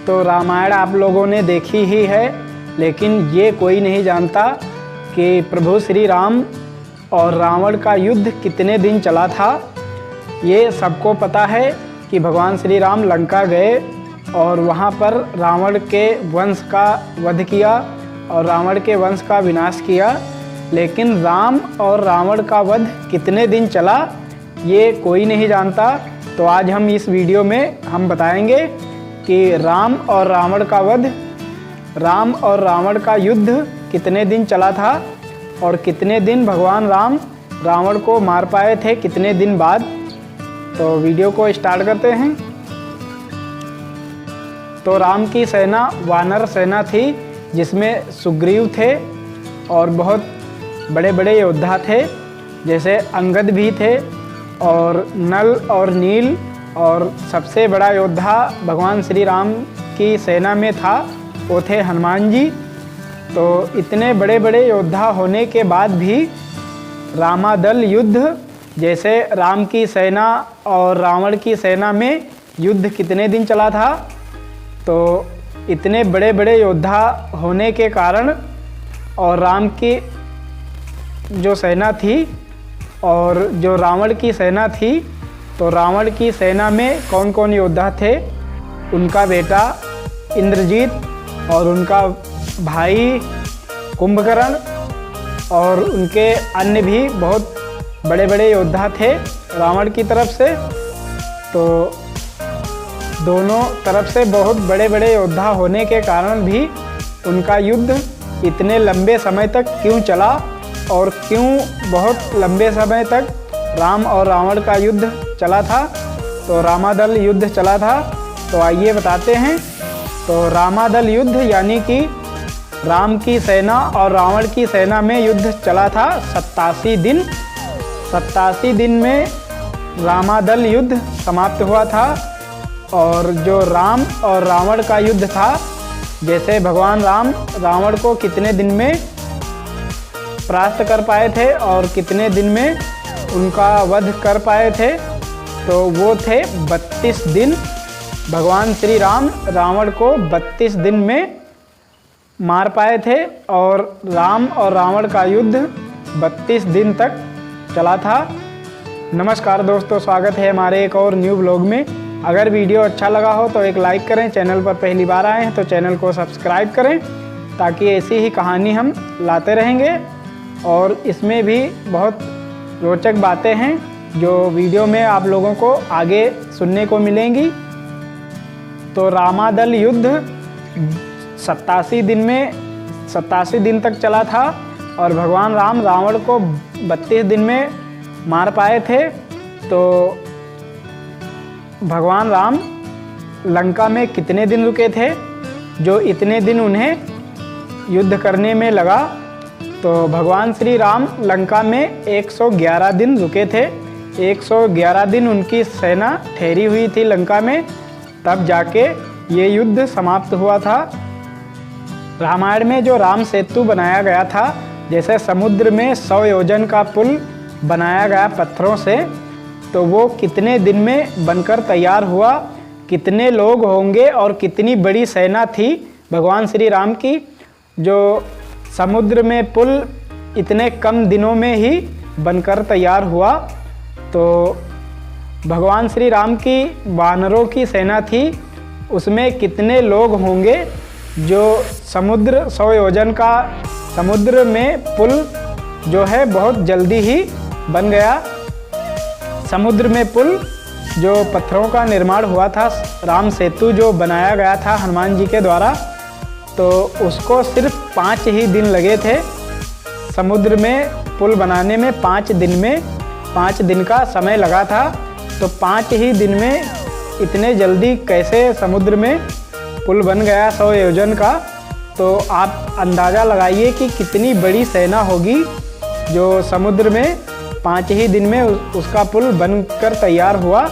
तो रामायण आप लोगों ने देखी ही है, लेकिन ये कोई नहीं जानता कि प्रभु श्री राम और रावण का युद्ध कितने दिन चला था। ये सबको पता है कि भगवान श्री राम लंका गए और वहाँ पर रावण के वंश का वध किया और रावण के वंश का विनाश किया। लेकिन राम और रावण का वध कितने दिन चला ये कोई नहीं जानता। तो आज हम इस वीडियो में हम बताएंगे कि राम और रावण का वध, राम और रावण का युद्ध कितने दिन चला था और कितने दिन भगवान राम रावण को मार पाए थे, कितने दिन बाद। तो वीडियो को स्टार्ट करते हैं। तो राम की सेना वानर सेना थी, जिसमें सुग्रीव थे और बहुत बड़े बड़े योद्धा थे, जैसे अंगद भी थे और नल और नील, और सबसे बड़ा योद्धा भगवान श्री राम की सेना में था वो थे हनुमान जी। तो इतने बड़े बड़े योद्धा होने के बाद भी रामादल युद्ध, जैसे राम की सेना और रावण की सेना में युद्ध कितने दिन चला था। तो इतने बड़े बड़े योद्धा होने के कारण और राम की जो सेना थी और जो रावण की सेना थी, तो रावण की सेना में कौन कौन योद्धा थे, उनका बेटा इंद्रजीत और उनका भाई कुंभकर्ण और उनके अन्य भी बहुत बड़े बड़े योद्धा थे रावण की तरफ से। तो दोनों तरफ से बहुत बड़े बड़े योद्धा होने के कारण भी उनका युद्ध इतने लंबे समय तक क्यों चला और क्यों बहुत लंबे समय तक राम और रावण का युद्ध चला था, तो रामादल युद्ध चला था। तो आइए बताते हैं। तो रामादल युद्ध यानी कि राम की सेना और रावण की सेना में युद्ध चला था 87 दिन। 87 दिन में रामादल युद्ध समाप्त हुआ था। और जो राम और रावण का युद्ध था, जैसे भगवान राम रावण को कितने दिन में परास्त कर पाए थे और कितने दिन में उनका वध कर पाए थे, तो वो थे 32 दिन। भगवान श्री राम रावण को 32 दिन में मार पाए थे और राम और रावण का युद्ध 32 दिन तक चला था। नमस्कार दोस्तों, स्वागत है हमारे एक और न्यू ब्लॉग में। अगर वीडियो अच्छा लगा हो तो एक लाइक करें, चैनल पर पहली बार आए हैं तो चैनल को सब्सक्राइब करें, ताकि ऐसी ही कहानी हम लाते रहेंगे। और इसमें भी बहुत रोचक बातें हैं जो वीडियो में आप लोगों को आगे सुनने को मिलेंगी। तो रामादल युद्ध 87 दिन में 87 दिन तक चला था और भगवान राम रावण को 32 दिन में मार पाए थे। तो भगवान राम लंका में कितने दिन रुके थे, जो इतने दिन उन्हें युद्ध करने में लगा। तो भगवान श्री राम लंका में 111 दिन रुके थे। 111 दिन उनकी सेना ठहरी हुई थी लंका में, तब जाके ये युद्ध समाप्त हुआ था। रामायण में जो राम सेतु बनाया गया था, जैसे समुद्र में 100 योजन का पुल बनाया गया पत्थरों से, तो वो कितने दिन में बनकर तैयार हुआ, कितने लोग होंगे और कितनी बड़ी सेना थी भगवान श्री राम की, जो समुद्र में पुल इतने कम दिनों में ही बनकर तैयार हुआ। तो भगवान श्री राम की वानरों की सेना थी, उसमें कितने लोग होंगे, जो समुद्र 100 योजन का समुद्र में पुल जो है बहुत जल्दी ही बन गया। समुद्र में पुल जो पत्थरों का निर्माण हुआ था, राम सेतु जो बनाया गया था हनुमान जी के द्वारा, तो उसको सिर्फ 5 ही दिन लगे थे। समुद्र में पुल बनाने में 5 दिन का समय लगा था। तो 5 ही दिन में इतने जल्दी कैसे समुद्र में पुल बन गया 100 योजन का। तो आप अंदाज़ा लगाइए कि कितनी बड़ी सेना होगी, जो समुद्र में 5 ही दिन में उसका पुल बनकर तैयार हुआ।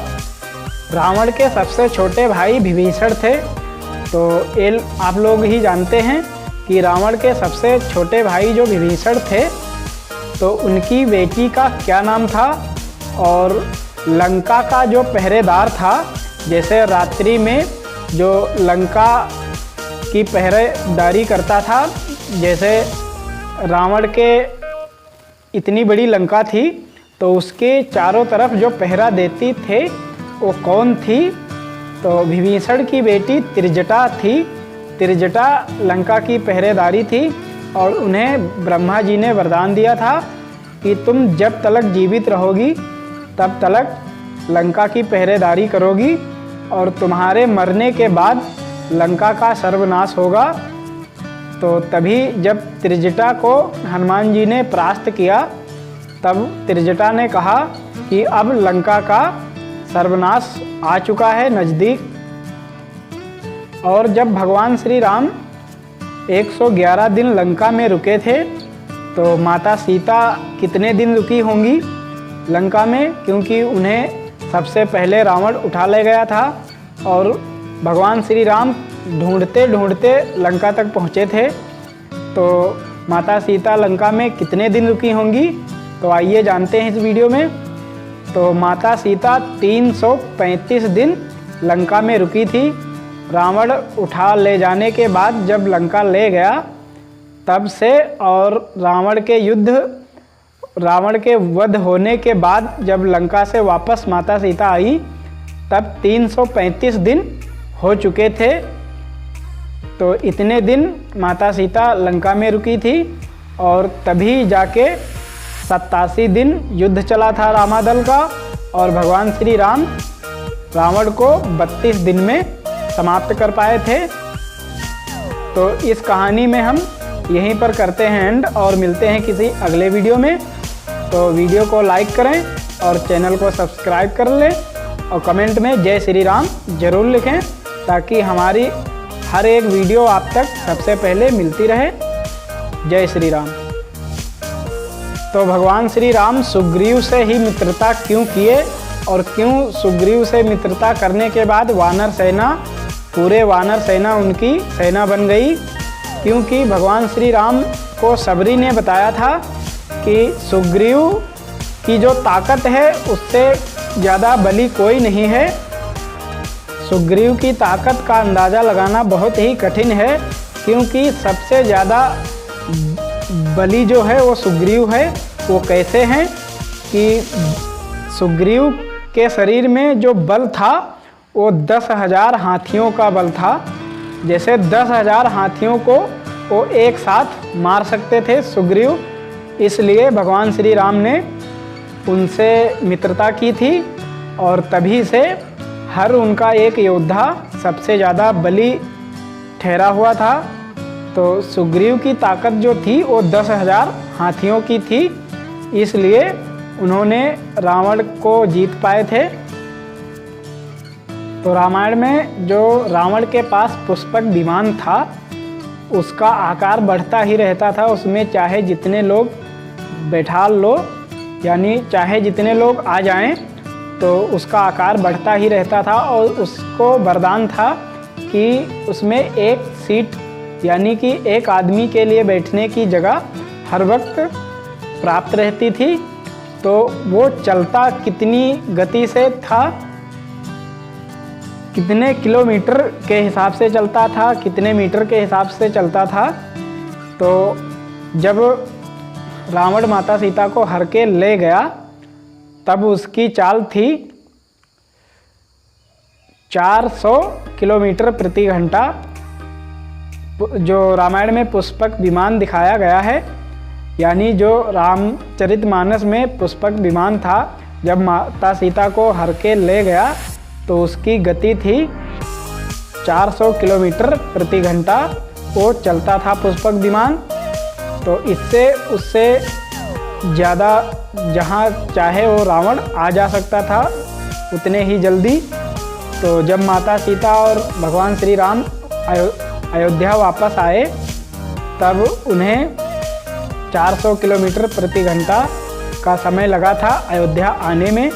रावण के सबसे छोटे भाई विभीषण थे। तो ये आप लोग ही जानते हैं कि रावण के सबसे छोटे भाई जो विभीषण थे, तो उनकी बेटी का क्या नाम था। और लंका का जो पहरेदार था, जैसे रात्रि में जो लंका की पहरेदारी करता था। जैसे रावण के इतनी बड़ी लंका थी तो उसके चारों तरफ जो पहरा देती थे वो कौन थी? तो विभीषण की बेटी त्रिजटा थी। त्रिजटा लंका की पहरेदारी थी और उन्हें ब्रह्मा जी ने वरदान दिया था कि तुम जब तलक जीवित रहोगी तब तलक लंका की पहरेदारी करोगी और तुम्हारे मरने के बाद लंका का सर्वनाश होगा। तो तभी जब त्रिजटा को हनुमान जी ने परास्त किया तब त्रिजटा ने कहा कि अब लंका का सर्वनाश आ चुका है नज़दीक। और जब भगवान श्री राम 111 दिन लंका में रुके थे तो माता सीता कितने दिन रुकी होंगी लंका में, क्योंकि उन्हें सबसे पहले रावण उठा ले गया था और भगवान श्री राम ढूंढते ढूंढते लंका तक पहुँचे थे। तो माता सीता लंका में कितने दिन रुकी होंगी, तो आइए जानते हैं इस वीडियो में। तो माता सीता 335 दिन लंका में रुकी थी। रावण उठा ले जाने के बाद जब लंका ले गया तब से और रावण के वध होने के बाद जब लंका से वापस माता सीता आई तब 335 दिन हो चुके थे। तो इतने दिन माता सीता लंका में रुकी थी और तभी जाके 87 दिन युद्ध चला था रामादल का और भगवान श्री राम रावण को 32 दिन में समाप्त कर पाए थे। तो इस कहानी में हम यहीं पर करते हैं एंड और मिलते हैं किसी अगले वीडियो में। तो वीडियो को लाइक करें और चैनल को सब्सक्राइब कर लें और कमेंट में जय श्री राम ज़रूर लिखें ताकि हमारी हर एक वीडियो आप तक सबसे पहले मिलती रहे। जय श्री राम। तो भगवान श्री राम सुग्रीव से ही मित्रता क्यों किए और क्यों सुग्रीव से मित्रता करने के बाद पूरे वानर सेना उनकी सेना बन गई? क्योंकि भगवान श्री राम को सबरी ने बताया था कि सुग्रीव की जो ताकत है उससे ज़्यादा बली कोई नहीं है। सुग्रीव की ताकत का अंदाज़ा लगाना बहुत ही कठिन है क्योंकि सबसे ज़्यादा बली जो है वो सुग्रीव है। वो कैसे हैं कि सुग्रीव के शरीर में जो बल था वो 10,000 हाथियों का बल था। जैसे 10,000 हाथियों को वो एक साथ मार सकते थे सुग्रीव, इसलिए भगवान श्री राम ने उनसे मित्रता की थी और तभी से हर उनका एक योद्धा सबसे ज़्यादा बली ठहरा हुआ था। तो सुग्रीव की ताकत जो थी वो 10,000 हाथियों की थी, इसलिए उन्होंने रावण को जीत पाए थे। तो रामायण में जो रावण के पास पुष्पक विमान था उसका आकार बढ़ता ही रहता था। उसमें चाहे जितने लोग बैठा लो, यानी चाहे जितने लोग आ जाएं, तो उसका आकार बढ़ता ही रहता था और उसको वरदान था कि उसमें एक सीट यानी कि एक आदमी के लिए बैठने की जगह हर वक्त प्राप्त रहती थी। तो वो चलता कितनी गति से था, कितने किलोमीटर के हिसाब से चलता था, कितने मीटर के हिसाब से चलता था। तो जब रावण माता सीता को हर के ले गया तब उसकी चाल थी 400 किलोमीटर प्रति घंटा। जो रामायण में पुष्पक विमान दिखाया गया है, यानी जो रामचरितमानस में पुष्पक विमान था, जब माता सीता को हर के ले गया तो उसकी गति थी 400 किलोमीटर प्रति घंटा वो चलता था पुष्पक विमान। तो इससे उससे ज़्यादा जहाँ चाहे वो रावण आ जा सकता था उतने ही जल्दी। तो जब माता सीता और भगवान श्री राम अयोध्या वापस आए तब उन्हें 400 किलोमीटर प्रति घंटा का समय लगा था अयोध्या आने में।